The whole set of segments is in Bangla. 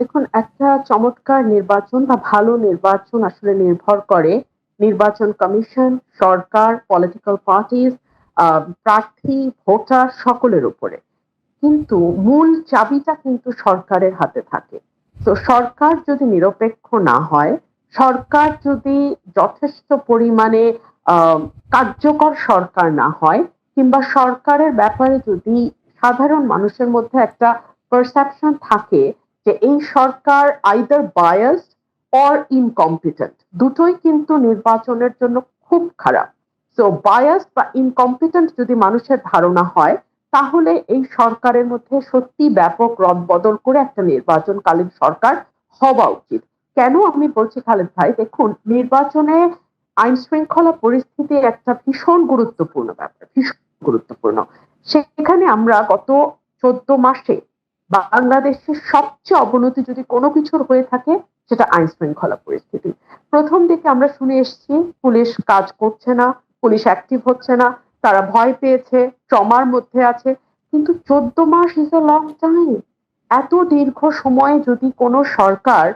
দেখুন, একটা চমৎকার নির্বাচন বা ভালো নির্বাচন আসলে নির্ভর করে নির্বাচন কমিশন, সরকার, পলিটিক্যাল পার্টিজ, আ প্রার্থী, ভোটার সকলের উপরে। কিন্তু মূল চাবিটা কিন্তু সরকারের হাতে থাকে। তো সরকার যদি নিরপেক্ষ না হয়, সরকার যদি যথেষ্ট পরিমাণে আ কার্যকর সরকার না হয়, কিংবা সরকারের ব্যাপারে যদি সাধারণ মানুষের মধ্যে একটা পারসেপশন থাকে যে এই সরকার আইদার বায়াসড অর ইনকম্পিটেন্ট, দুটোই কিন্তু নির্বাচনের জন্য খুব খারাপ। সো বায়াসড বা ইনকম্পিটেন্ট যদি মানুষের ধারণা হয়, তাহলে এই সরকারের মধ্যে সত্যি ব্যাপক রদবদল করে একটা নির্বাচনকালীন সরকার হওয়া উচিত। কেন আমি বলছি খালেদ ভাই, দেখুন, নির্বাচনে আইন শৃঙ্খলা পরিস্থিতি একটা ভীষণ গুরুত্বপূর্ণ ব্যাপার, ভীষণ গুরুত্বপূর্ণ। সেখানে আমরা গত 14 মাসে বাংলাদেশের সবচেয়ে অবনতি যদি কোনো কিছুর হয়ে থাকে, সেটা আইন শৃঙ্খলা পরিস্থিতি। প্রথম দিকে আমরা শুনে এসেছি পুলিশ কাজ করছে না, পুলিশ অ্যাক্টিভ হচ্ছে না, তারা ভয় পেয়েছে, ট্রমার মধ্যে আছে। কিন্তু 14 much is a long time. এত দীর্ঘ সময়ে যদি কোনো সরকার,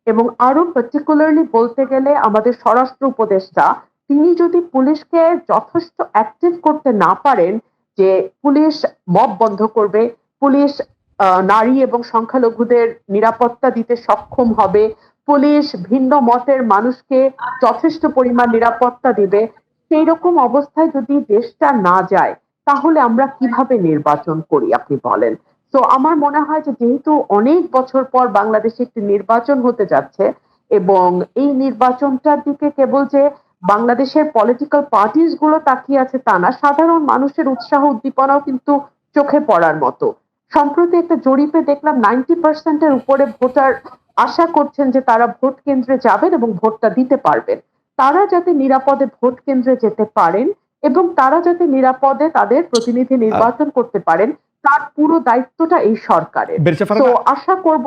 এবং আরো পার্টিকুলারলি বলতে গেলে আমাদের স্বরাষ্ট্র উপদেষ্টা, তিনি যদি পুলিশকে যথেষ্ট অ্যাক্টিভ করতে না পারেন, যে পুলিশ মব বন্ধ করবে, পুলিশ নারী এবং সংখ্যালঘুদের নিরাপত্তা দিতে সক্ষম হবে, পুলিশ ভিন্ন মতের মানুষকে যথেষ্ট পরিমাণ নিরাপত্তা দিবে, সেই রকম অবস্থায় যদি দেশটা না যায়, তাহলে আমরা কিভাবে নির্বাচন করি আপনি বলেন? তো আমার মনে হয় যে যেহেতু অনেক বছর পর বাংলাদেশে একটি নির্বাচন হতে যাচ্ছে, এবং এই নির্বাচনটার দিকে কেবল যে বাংলাদেশের পলিটিক্যাল পার্টিস গুলো তাকিয়ে আছে তা না, সাধারণ মানুষের উৎসাহ উদ্দীপনাও কিন্তু চোখে পড়ার মতো। সম্প্রতি একটা জরিপে দেখলাম 90% এর উপরে ভোটার আশা করছেন যে তারা ভোট কেন্দ্রে যাবেন এবং ভোটটা দিতে পারবেন। তারা যাতে নিরাপদে ভোট কেন্দ্রে যেতে পারেন এবং তারা যাতে নিরাপদে তাদের প্রতিনিধি নির্বাচন করতে পারেন, তার পুরো দায়িত্বটা এই সরকারের। বেরচা তো ফারহানা, আশা করব।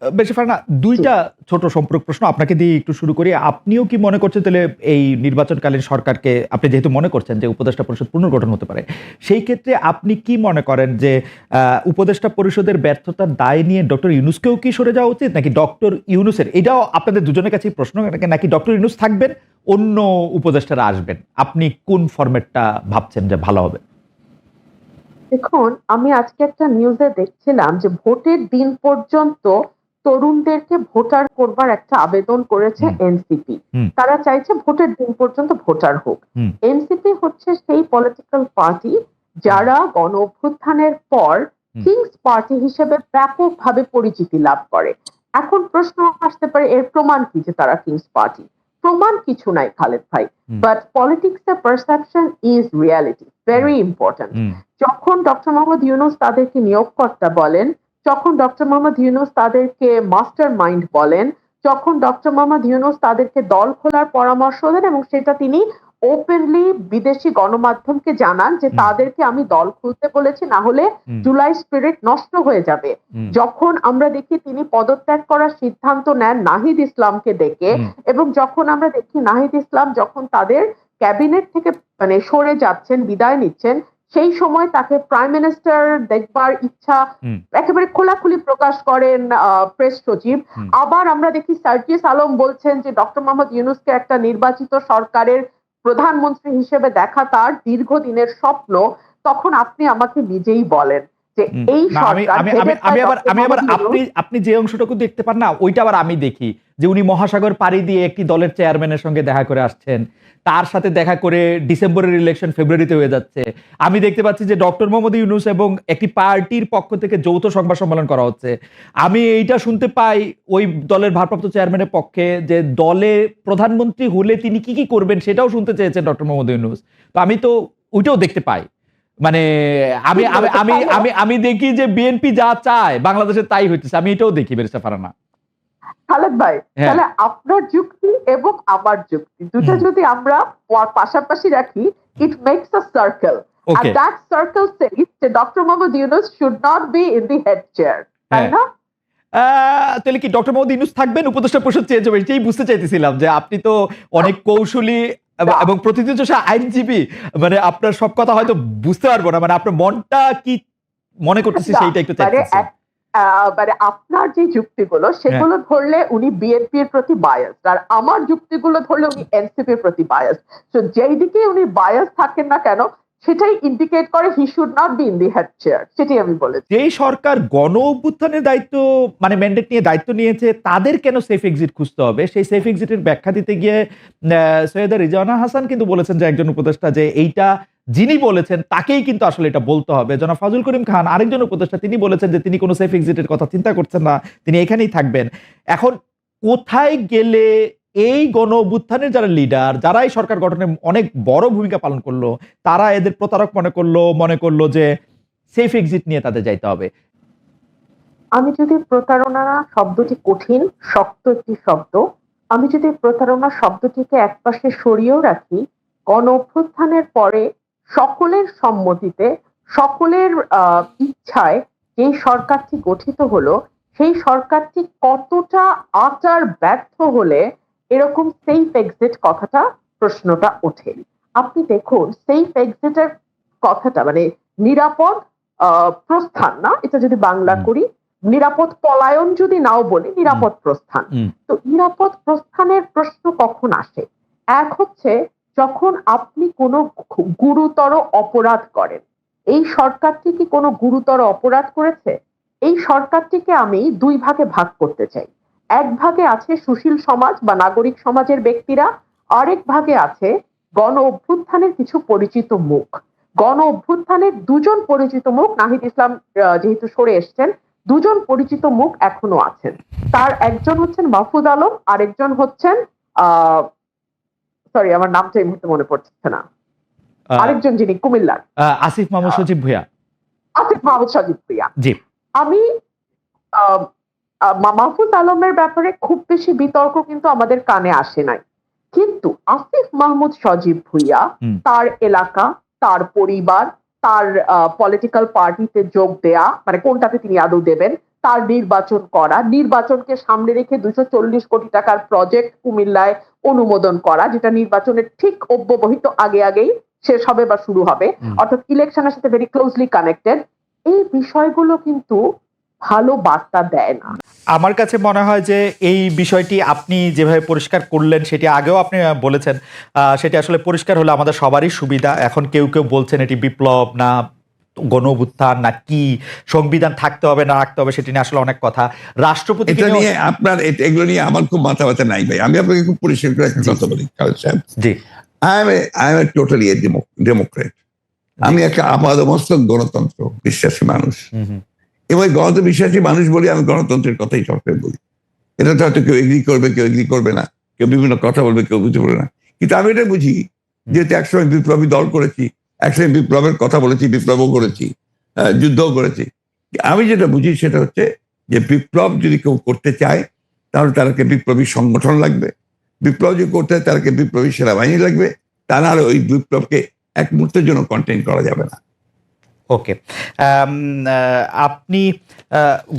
জি। দুইটা ছোট সম্পর্ক প্রশ্ন আপনাকে দিয়ে একটু শুরু করি। আপনিও কি মনে করছেন তাহলে এই নির্বাচনকালীন সরকারকে, আপনি যেহেতু মনে করছেন যে উপদেষ্টা পরিষদ পুনর্গঠন হতে পারে, সেই ক্ষেত্রে আপনি কি মনে করেন যে উপদেষ্টা পরিষদের ব্যর্থতার দায় নিয়ে ডক্টর ইউনূসকেও কি সরে যাওয়া উচিত, নাকি ডক্টর ইউনূসের, এটাও আপনাদের দুজনের কাছেই প্রশ্ন, নাকি ডক্টর ইউনূস থাকবেন, অন্য উপদেষ্টারা আসবেন? আপনি কোন ফরম্যাটটা ভাবছেন যে ভালো হবে? দেখুন, আমি আজকে একটা নিউজে দেখছিলাম যে ভোটের দিন পর্যন্ত তরুণদেরকে ভোটার করবার একটা আবেদন করেছে হুম, এনসিপি। হুম, তারা চাইছে ভোটের দিন পর্যন্ত ভোটার হোক। হুম, এনসিপি হচ্ছে সেই পলিটিক্যাল পার্টি হুম, যারা গণ অভ্যুত্থানের পর হুম, কিংস পার্টি হিসেবে ব্যাপকভাবে পরিচিতি লাভ করে। এখন প্রশ্ন আসতে পারে, এর প্রমাণ কি যে তারা কিংস পার্টি? প্রমাণ কিছু নাই খালেদ ভাই। হুম, বাট পলিটিক্স এর perception is reality, hmm, very important. Hmm, যখন ডক্টর মোহাম্মদ ইউনূস তাদেরকে নিয়োগকর্তা বলেন, যখন ডক্টর মোহাম্মদ ইউনূস তাদেরকে মাস্টার মাইন্ড বলেন, যখন ডক্টর মোহাম্মদ ইউনূস তাদেরকে দল খোলার পরামর্শ দেন এবং সেটা তিনি ওপেনলি বিদেশি গণমাধ্যমকে জানান যে হুম, তাদেরকে আমি দল খুলতে বলেছি, না হলে হুম, জুলাই স্পিরিট নষ্ট হয়ে যাবে। হুম, যখন আমরা দেখি তিনি পদত্যাগ করার সিদ্ধান্ত নেন নাহিদ ইসলামকে ডেকে, হুম, এবং যখন আমরা দেখি নাহিদ ইসলাম যখন তাদের ক্যাবিনেট থেকে মানে সরে যাচ্ছেন, বিদায় নিচ্ছেন, সেই সময় তাকে প্রাইম মিনিস্টার দেখবার ইচ্ছা হুম, একেবারে খোলাখুলি প্রকাশ করেন প্রেস সচিব। হুম। আবার আমরা দেখি সার্জিস আলম বলছেন যে ডক্টর মোহাম্মদ ইউনূসকে একটা নির্বাচিত সরকারের প্রধানমন্ত্রী হিসেবে দেখা তার দীর্ঘদিনের স্বপ্ন। তখন আপনি আমাকে নিজেই বলেন যে এই না, আমি সরকার আমি আমি হেডেড বাই আমি আবার ডক্টর আমি আবার মোহাম্মদ আপনি ইউনূস। আপনি যে অংশটুকু দেখতে পান না, ওইটা আবার আমি দেখি যে উনি মহাসাগর পাড়ি দিয়ে একটি দলের চেয়ারম্যানের সঙ্গে দেখা করে আসছেন। তার সাথে দেখা করে ডিসেম্বরের ইলেকশন ফেব্রুয়ারিতে হয়ে যাচ্ছে। আমি দেখতে পাচ্ছি যে ডক্টর মোহাম্মদ ইউনূস এবং একটি পার্টির পক্ষ থেকে যৌথ সংবাদ সম্মেলন করা হচ্ছে। আমি এইটা শুনতে পাই ওই দলের ভারপ্রাপ্ত চেয়ারম্যানের পক্ষে, যে দলে প্রধানমন্ত্রী হলে তিনি কি করবেন সেটাও শুনতে চেয়েছেন ডক্টর মোহাম্মদ ইউনূস। তো আমি তো ওইটাও দেখতে পাই। মানে আমি ঠিক আমি বলেছেন। আমি তাহলে আমি আমি দেখি যে বিএনপি যা চায় বাংলাদেশে তাই হইতেছে। আমি এটাও দেখি বেরেস্তা ফারানা। খালেদ ভাই, হ্যাঁ। তাহলে আপনার যুক্তি এবং আমার যুক্তি দুটো হুম, যদি আমরা পাশাপাশি রাখি, hmm. It makes a circle. and okay. that circle says যে doctor Mohammad Yunus should not be in the head chair, তাই হ্যাঁ। না? আ তাহলে কি ডক্টর মোহাম্মদ ইউনূস থাকবেন? উপদেষ্টা পরিষদ চেঞ্জ হবে। এটাই বুঝতে চাইতেছিলাম যে আপনি তো অনেক কৌশলী না, এবং প্রতিদিনচষা আইনজীবী। মানে আপনার সব কথা হয়তো বুঝতে পারবো না। মানে আপনার মনটা কি মনে করতেছে না, সেইটা একটু মানে চাইতেছি। মানে আপনার যে যুক্তিগুলো হ্যাঁ সেগুলো ধরলে উনি বিএনপির প্রতি বায়াস, আর আমার যুক্তিগুলো ধরলে উনি এনসিপির প্রতি বায়াস। তো যেই দিকে উনি বায়াস থাকেন না কেন সেটাই ইন্ডিকেট করে he should not be in the head chair, সেটাই আমি বলেছি। যেই সরকার গণ অভ্যুত্থানের দায়িত্ব মানে ম্যান্ডেট নিয়ে দায়িত্ব নিয়েছে তাদের কেন সেফ এক্সিট খুঁজতে হবে সেই সেফ এক্সিটের ব্যাখ্যা দিতে গিয়ে সৈয়দা রিজওয়ানা হাসান কিন্তু বলেছেন যে একজন উপদেষ্টা যে এইটা যিনি বলেছেন তাকেই কিন্তু আসলে এটা বলতে হবে। জনাব ফাজুল করিম খান আরেকজন উপদেষ্টা তিনি বলেছেন যে তিনি কোনো সেফ এক্সিটের কথা চিন্তা করছেন না, তিনি এখানেই থাকবেন। এখন কোথায় গেলে এই গণ অভ্যুত্থানের যারা লিডার যারা এই সরকার গঠনে অনেক বড় ভূমিকা পালন করলো তারা এদের প্রতারক মনে করলো যে সেফ এক্সিট নিয়ে তাদের যাইতে হবে? আমি যদি প্রতারণা শব্দটি কঠিন শক্ত একটি শব্দ, আমি যদি প্রতারণা শব্দটিকে একপাশে সরিয়েও রাখি, গণ অভ্যুত্থানের পরে সকলের সম্মতিতে সকলের ইচ্ছায় যে সরকারটি গঠিত হলো সেই সরকারটি কতটা আচার ব্যর্থ হলে এরকম সেফ এক্সিট কথাটা প্রশ্নটা ওঠে। আপনি দেখুন সেফ এক্সিটের কথাটা মানে নিরাপদ প্রস্থান না, এটা যদি বাংলা করি নিরাপদ পলায়ন যদি নাও বলি নিরাপদ প্রস্থান। তো নিরাপদ প্রস্থানের প্রশ্ন কখন আসে? এক হচ্ছে যখন আপনি কোনো গুরুতর অপরাধ করেন। এই সরকারটি কি কোনো গুরুতর অপরাধ করেছে? এই সরকারটিকে আমি দুই ভাগে ভাগ করতে চাই। এক ভাগে আছে সুশীল সমাজ বা নাগরিক সমাজের ব্যক্তিরা, আরেক ভাগে আছে গণ অভ্যুত্থানের কিছু পরিচিত মুখ। গণ অভ্যুত্থানের দুজন পরিচিত মুখ, নাহিদ ইসলাম যেহেতু সরে এসছেন, দুজন পরিচিত মুখ এখনো আছেন। তার একজন হচ্ছেন মাহফুজ আলম, আরেকজন হচ্ছেন সরি আমার নামটা এই মুহূর্তে মনে পড়ছে না, আরেকজন যিনি কুমিল্লার আসিফ মাহমুদ সজীব ভুঁইয়া। আসিফ মাহমুদ সজীব ভুঁইয়া। জি, আমি মাহফুজ আলমের ব্যাপারে খুব বেশি বিতর্ক কিন্তু আমাদের কানে আসে নাই, কিন্তু আসিফ মাহমুদ সজীব ভুঁইয়া তার এলাকা, তার পরিবার, তার পলিটিক্যাল পার্টিতে যোগ দেয়া মানে কোনটাতে তিনি আদৌ দেবেন, তার নির্বাচন করা, নির্বাচনকে সামনে রেখে 240 কোটি টাকার প্রজেক্ট কুমিল্লায় অনুমোদন করা, যেটা নির্বাচনের ঠিক অব্যবহিত আগেই শেষ হবে বা শুরু হবে, অর্থাৎ ইলেকশনের সাথে ভেরি ক্লোজলি কানেক্টেড। এই বিষয়গুলো কিন্তু ভালো বার্তা দেয় না। আমার কাছে মনে হয় যে এই বিষয়টি আপনি যেভাবে পরিষ্কার করলেন সেটি আগেও আপনি বলেছেন, সেটি আসলে পরিষ্কার হলে আমাদের সবারই সুবিধা। এখন কেউ বলছেন এটি বিপ্লব না গণ অভ্যুত্থান না কি, সংবিধান থাকতে হবে না রাখতে হবে সেটি নিয়ে আসলে অনেক কথা। রাষ্ট্রপতি নিয়ে আপনার এগুলো নিয়ে আমার খুব মাথা ব্যথা নাই ভাই, আমি আপনাকে খুব পরিষ্কার করে একটা কথা বলি খালেদ সাহেব। জি, আই এম টোটালি ডেমোক্রেট। আমি একটা আপাদমস্তক গণতন্ত্র বিশ্বাসী মানুষ, এবং গণতন্ত্র বিশ্বাসী মানুষ বলি আমি গণতন্ত্রের কথাই সরকার বলি। এটা তো হয়তো কেউ এগ্রি করবে, কেউ এগ্রি করবে না, কেউ বিভিন্ন কথা বলবে, কেউ বুঝতে পারবে না, কিন্তু আমি এটা বুঝি যেহেতু একসময় বিপ্লবী দল করেছি, একসময় বিপ্লবের কথা বলেছি, বিপ্লবও করেছি, যুদ্ধও করেছি। আমি যেটা বুঝি সেটা হচ্ছে যে বিপ্লব যদি কেউ করতে চায় তাহলে তাদেরকে বিপ্লবী সংগঠন লাগবে, বিপ্লব যদি করতে হয় তাদেরকে বিপ্লবী সেনাবাহিনী লাগবে, তা নাহলে ওই বিপ্লবকে এক মুহূর্তের জন্য কন্টেইন করা যাবে না। ওকে, আপনি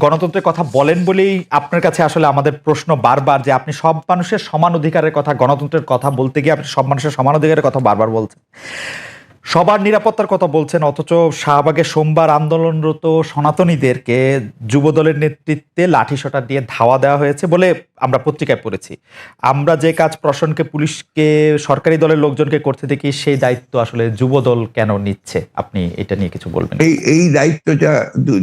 গণতন্ত্রের কথা বলেন বলেই আপনার কাছে আসলে আমাদের প্রশ্ন বারবার যে আপনি সব মানুষের সমান অধিকারের কথা, গণতন্ত্রের কথা বলতে গিয়ে আপনি সব মানুষের সমান অধিকারের কথা বারবার বলছেন, সবার নিরাপত্তার কথা বলছেন, অথচ শাহবাগে সোমবার আন্দোলনরত সনাতনীদেরকে যুবদলের নেতৃত্বে লাঠিসোঁটা দিয়ে ধাওয়া দেওয়া হয়েছে বলে আমরা পত্রিকায় পড়েছি। আমরা যে কাজ প্রশাসনকে, পুলিশকে, সরকারি দলের লোকজনকে করতে দেখি সেই দায়িত্ব আসলে যুবদল কেন নিচ্ছে? আপনি এটা নিয়ে কিছু বলবেন? এই দায়িত্বটা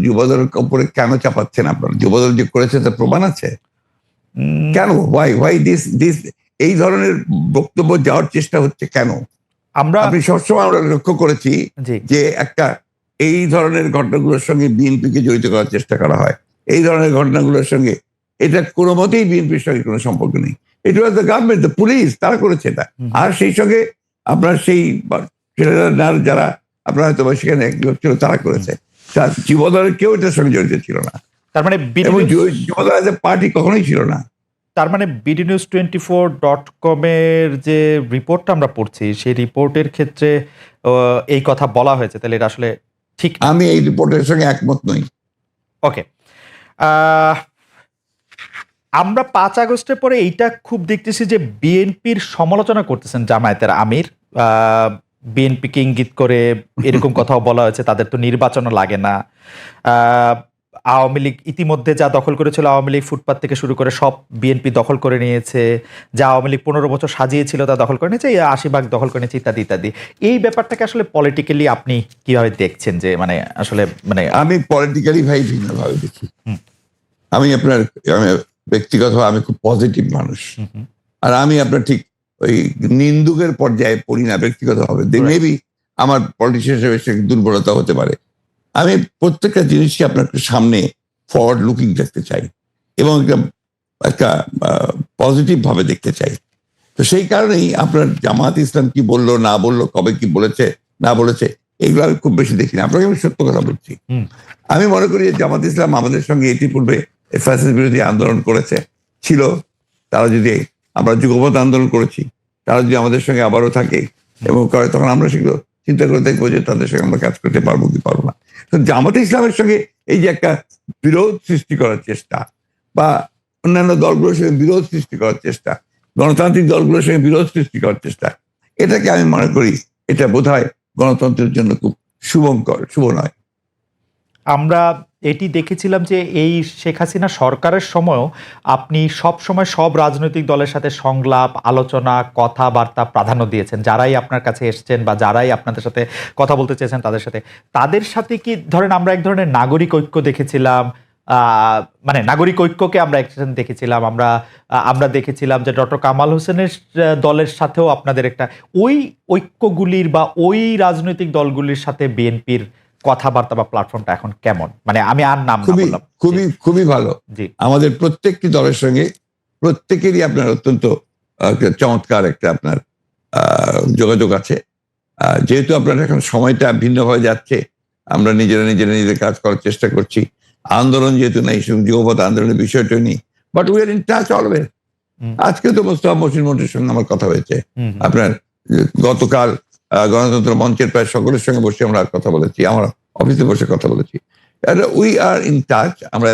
যুবদলের উপরে কেন চাপাচ্ছেন আপনারা? যুবদল যে করেছে তার প্রমাণ আছে কেন? ওয়াই দিস এই ধরনের বক্তব্য যাওয়ার চেষ্টা হচ্ছে কেন? আপনি সবসময় আমরা লক্ষ্য করেছি যে একটা এই ধরনের ঘটনাগুলোর সঙ্গে বিএনপিকে জড়িত করার চেষ্টা করা হয়, এই ধরনের ঘটনাগুলোর সঙ্গে এটা কোনো মতেই বিএনপির সঙ্গে কোনো সম্পর্ক নেই। এটা was the government, the police, তারা করেছে এটা। আর সেই সঙ্গে আপনার সেই যারা আপনার হয়তো সেখানে একজন ছিল তারা করেছে, যুবদলের কেউ এটার সঙ্গে জড়িত ছিল না। তার মানে যুবদল এজ এ পার্টি কখনোই ছিল না। তার মানে bdnews24.com এর যে রিপোর্টটা আমরা পড়ছি সেই রিপোর্টের ক্ষেত্রে এই কথা বলা হয়েছে, তাহলে এটা আসলে ঠিক না? আমি এই রিপোর্টের সঙ্গে একমত নই। ওকে, আমরা 5 আগস্টের পরে এইটা খুব দেখতেছি যে বিএনপির সমালোচনা করতেছেন জামায়াতের আমির, বিএনপিকে ইঙ্গিত করে এরকম কথাও বলা হয়েছে তাদের তো নির্বাচনও লাগে না। আওয়ামী লীগ ইতিমধ্যে যা দখল করেছিল, আওয়ামী লীগ ফুটপাত থেকে শুরু করে সব বিএনপি দখল করে নিয়েছে, যা আওয়ামী লীগ 15 বছর সাজিয়েছিল তা দখল করে নিয়েছে, 80 ভাগ দখল করে নিয়েছে, ইত্যাদি ইত্যাদি। এই ব্যাপারটাকে আসলে পলিটিক্যালি আপনি কিভাবে দেখছেন, যে মানে আসলে মানে আমি পলিটিক্যালি ভাই ভিন্নভাবে দেখি। আমি ব্যক্তিগতভাবে আমি খুব পজিটিভ মানুষ, আর আমি আপনার ঠিক ওই নিন্দুকের পর্যায়ে পড়ি না ব্যক্তিগতভাবে। মেবি আমার পলিটিশিয়ান হিসেবে সে দুর্বলতা হতে পারে। আমি প্রত্যেকটা জিনিসকে আপনার সামনে ফরওয়ার্ড লুকিং দেখতে চাই এবং একটা পজিটিভ ভাবে দেখতে চাই। তো সেই কারণেই আপনার জামাত ইসলাম কি বললো না বললো, কবে কি বলেছে না বলেছে, এগুলো আমি খুব বেশি দেখি না। আপনাকে আমি সত্য কথা বলছি। আমি মনে করি যে জামাত ইসলাম আমাদের সঙ্গে ইতিপূর্বে ফ্যাসিস্ট বিরোধী আন্দোলন ছিল। তারা যদি, আমরা যুগপৎ আন্দোলন করেছি, তারা যদি আমাদের সঙ্গে আবারও থাকে এবং করে, তখন আমরা সেগুলো চিন্তা করে দেখবো যে তাদের সঙ্গে আমরা কাজ করতে পারবো কি পারবো না। তো জামাত ইসলামের সঙ্গে এই যে একটা বিরোধ সৃষ্টি করার চেষ্টা, বা অন্যান্য দলগুলোর সঙ্গে বিরোধ সৃষ্টি করার চেষ্টা, গণতান্ত্রিক দলগুলোর সঙ্গে বিরোধ সৃষ্টি করার চেষ্টা, এটাকে আমি মনে করি এটা বোধহয় গণতন্ত্রের জন্য খুব শুভ নয়। আমরা এটি দেখেছিলাম যে এই শেখ হাসিনা সরকারের সময়ও আপনি সব সময় সব রাজনৈতিক দলের সাথে সংলাপ, আলোচনা, কথাবার্তা প্রাধান্য দিয়েছেন। যারাই আপনার কাছে এসছেন বা যারাই আপনাদের সাথে কথা বলতে চেয়েছেন তাদের সাথে কি ধরেন আমরা এক ধরনের নাগরিক ঐক্য দেখেছিলাম, মানে নাগরিক ঐক্যকে আমরা একসাথে দেখেছিলাম। আমরা দেখেছিলাম যে ডক্টর কামাল হোসেনের দলের সাথেও আপনাদের একটা ওই ঐক্যগুলির বা ওই রাজনৈতিক দলগুলির সাথে বিএনপির কথাবার্তা বা প্ল্যাটফর্মটা এখন কেমন? মানে আমি আর নাম না বললাম। খুবই ভালো। জি, আমাদের প্রত্যেকটি দলের সঙ্গে প্রত্যেকেরই আপনার অত্যন্ত চমৎকার একটা আপনার যোগাযোগ আছে। যেহেতু আপনার এখন সময়টা ভিন্নভাবে যাচ্ছে, আমরা নিজেদের কাজ করার চেষ্টা করছি। আন্দোলন যেহেতু নেই, যুগপৎ আন্দোলনের বিষয়টা নেই, but we are in touch always. আজকে তো মোস্তফা মসির মন্ত্রীর সঙ্গে আমার কথা হয়েছে। আপনার গতকাল গণতন্ত্র মঞ্চের প্রায় সকলের সঙ্গে বসে আমরা কথা বলেছি, আমরা অফিসে বসে কথা বলেছি। We are in touch. আমরা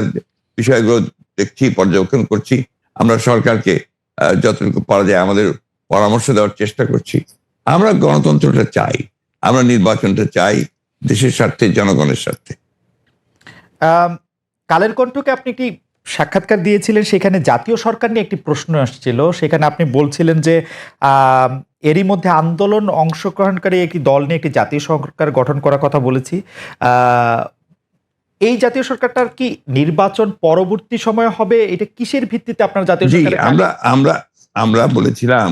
বিষয়গুলো দেখছি, পর্যবেক্ষণ করছি। আমরা সরকারকে যতটুকু পারা যায় আমাদের পরামর্শ দেওয়ার চেষ্টা করছি। আমরা গণতন্ত্রটা চাই, আমরা নির্বাচনটা চাই দেশের স্বার্থে, জনগণের স্বার্থে। কালের কণ্ঠকে আপনি একটি সাক্ষাৎকার দিয়েছিলেন, সেখানে জাতীয় সরকার নিয়ে একটি প্রশ্ন আসছিল। সেখানে আপনি বলছিলেন যে এরই মধ্যে আন্দোলন অংশগ্রহণকারী একটি দল নিয়ে একটি জাতীয় সরকার গঠন করার কথা বলেছি। এই জাতীয় সরকারটার কি নির্বাচন পরবর্তী সময়ে হবে? এটা কিসের ভিত্তিতে আপনার জাতীয় সরকার? আমরা বলেছিলাম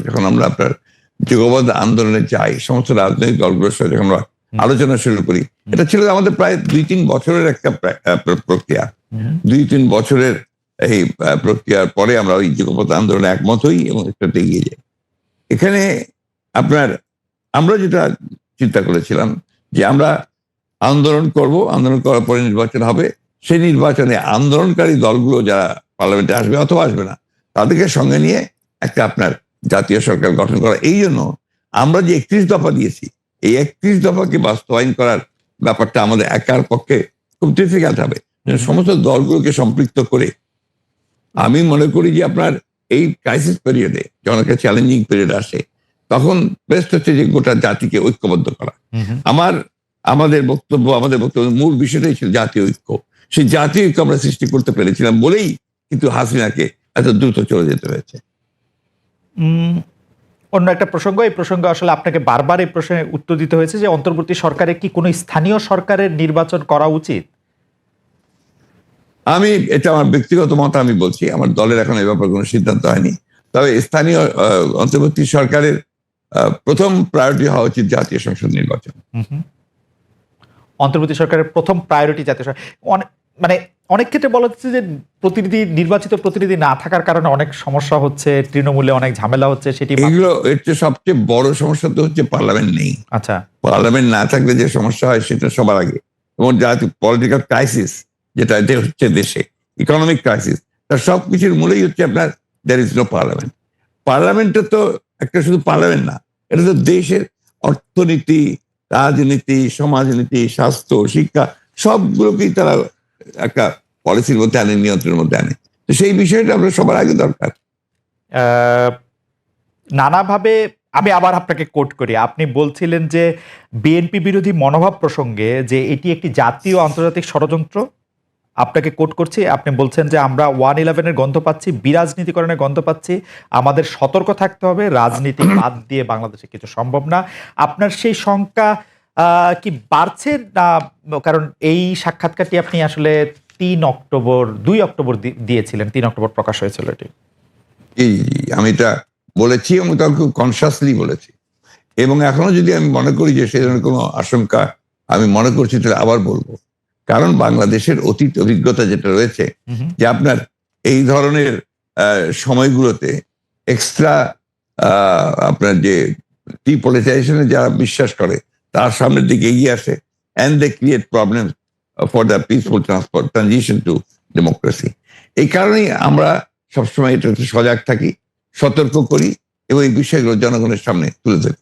যখন আমরা আপনার যুগপৎ আন্দোলনে যাই, সমস্ত রাজনৈতিক দলগুলোর সাথে যখন আমরা আলোচনা শুরু করি, এটা ছিল আমাদের প্রায় 2-3 বছরের একটা প্রক্রিয়া। 2-3 বছরের এই প্রক্রিয়ার পরে আমরা ওই যুগপৎ আন্দোলনে একমত হই এবং এটাতে এগিয়ে যাই। এখানে আমরা যেটা চিন্তা করেছিলাম যে আমরা আন্দোলন করব, আন্দোলন করার পরে নির্বাচন হবে। সেই নির্বাচনে আন্দোলনকারী দলগুলো যারা পার্লামেন্টে আসবে অথবা আসবে না, তাদেরকে সঙ্গে নিয়ে একটা আপনার জাতীয় সরকার গঠন করা। এই জন্য আমরা যে 31 দফা দিয়েছি, এই 31 দফাকে বাস্তবায়ন করার ব্যাপারটা আমাদের একার পক্ষে খুব ডিফিকাল্ট হবে। সমস্ত দলগুলোকে সম্পৃক্ত করে আমি মনে করি যে আপনার এই ক্রাইসিস পিরিয়ডে, যখন একটা চ্যালেঞ্জিং পিরিয়ড আসে, তখন বেস্ট হচ্ছে যে গোটা জাতিকে ঐক্যবদ্ধ করা। আমাদের বক্তব্য মূল বিষয়টাই ছিল জাতীয় ঐক্য। সেই জাতীয় ঐক্য আমরা সৃষ্টি করতে পেরেছিলাম বলেই কিন্তু হাসিনাকে এত দ্রুত চলে যেতে হয়েছে। অন্য একটা প্রসঙ্গ, এই প্রসঙ্গে আসলে আপনাকে বারবার এই প্রশ্নে উত্তর দিতে হয়েছে যে অন্তর্বর্তী সরকারে কি কোনো স্থানীয় সরকারের নির্বাচন করা উচিত? এটা আমার ব্যক্তিগত মত, আমি বলছি আমার দলের এখন এই ব্যাপারে কোনো সিদ্ধান্ত হয়নি। তবে স্থানীয় অন্তর্বর্তী সরকারের প্রথম প্রায়োরিটি হওয়া উচিত জাতীয় সংসদ নির্বাচন। অন্তর্বর্তী সরকারের প্রথম প্রায়োরিটি জাতীয় সরকার। মানে অনেক ক্ষেত্রে বলা হচ্ছে যে নির্বাচিত প্রতিনিধি না থাকার কারণে অনেক সমস্যা হচ্ছে, তৃণমূলে অনেক ঝামেলা হচ্ছে। সেটি এর সবচেয়ে বড় সমস্যা তো হচ্ছে পার্লামেন্ট নেই। আচ্ছা, পার্লামেন্ট না থাকলে যে সমস্যা হয় সেটা সবার আগে, এবং জাতীয় পলিটিক্যাল ক্রাইসিস যেটা হচ্ছে দেশে, ইকোনমিক ক্রাইসিস, তার সবকিছুর মূলেই হচ্ছে আপনার দেয়ার ইজ নো পার্লামেন্ট। পার্লামেন্টটা তো একটা শুধু পার্লামেন্ট না, এটা তো দেশের অর্থনীতি, রাজনীতি, সমাজনীতি, স্বাস্থ্য, শিক্ষা সবগুলোকেই তারা একটা পলিসির মধ্যে আনে, নিয়ন্ত্রণের মধ্যে আনে। তো সেই বিষয়টা আমরা সবার আগে দরকার। নানাভাবে আমি আবার আপনাকে কোট করি, আপনি বলছিলেন যে বিএনপি বিরোধী মনোভাব প্রসঙ্গে যে এটি একটি জাতীয় আন্তর্জাতিক ষড়যন্ত্র, আপনাকে কোট করছি, আপনি বলছেন যে আমরা 111 এর গন্ধ পাচ্ছি, বিরাজনীতিকরণের গন্ধ পাচ্ছি, আমাদের সতর্ক থাকতে হবে, রাজনীতি বাদ দিয়ে বাংলাদেশে কিছু সম্ভব না। আপনার সেই শঙ্কা কি বাড়ছে না? কারণ এই সাক্ষাৎকারটি আপনি আসলে 2 অক্টোবর দিয়েছিলেন, 3 অক্টোবর প্রকাশ হয়েছিল এটি। জি, আমি এটা বলেছি এবং তার খুব কনসিয়াসলি বলেছি, এবং এখনো যদি আমি মনে করি যে সে ধরনের কোনো আশঙ্কা আমি মনে করছি, তাহলে আবার বলবো। কারণ বাংলাদেশের অতীত অভিজ্ঞতা যেটা রয়েছে, যে আপনার এই ধরনের সময়গুলোতে এক্সট্রা আপনার যে ডিপলিটাইজেশনে যারা বিশ্বাস করে তার সামনের দিকে এগিয়ে আসে, and they create problem for the peaceful transition to democracy. এই কারণেই আমরা সবসময় এটাতে সজাগ থাকি, সতর্ক করি এবং এই বিষয়গুলো জনগণের সামনে তুলে ধরি।